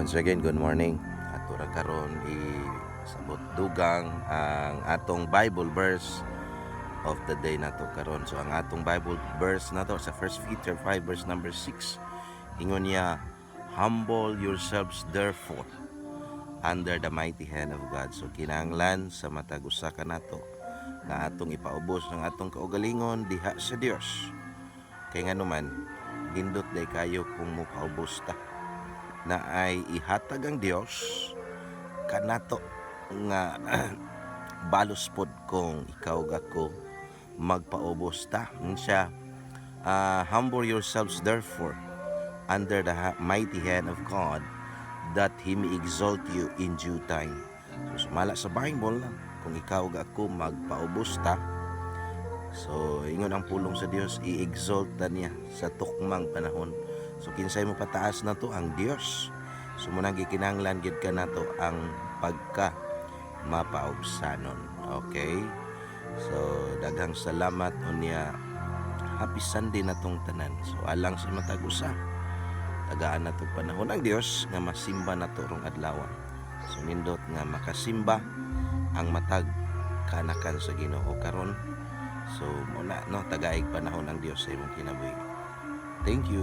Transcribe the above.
Once again, good morning. Ato ra karon isabot dugang ang atong Bible verse of the day nato karon. So ang atong Bible verse nato sa 1 Peter 5 verse number 6. Ingon niya, humble yourselves therefore under the mighty hand of God. So kinahanglan sa matag usa ka nato na atong ipaubos ng atong kaugalingon diha sa Dios. Kay nganuman gindot day kayo kung mukaubos ta na ay ihatag ang Dios kanato nga balos pod kung ikaw gako magpaubos ta. Siya, humble yourselves therefore under the mighty hand of God, that He may exalt you in due time. So sumala sa Bible, kung ikaw gako magpaubos ta, so ingon ang pulong sa Dios, i-exalt ta niya sa tukmang panahon. So kinsay mo pataas na to ang Dios. So munang gikinahanglan gid ka nato ang pagka mapaubsanon. Okay? So daghang salamat unya. Happy Sunday natong tanan. So alang sa matag usa, tagaan nato panahon ang Dios nga masimba nato rong adlaw. So nindot nga makasimba ang matag kanakan sa Ginoo karon. So muna no, tagaig panahon ang Dios sa imong kinabuhi. Thank you.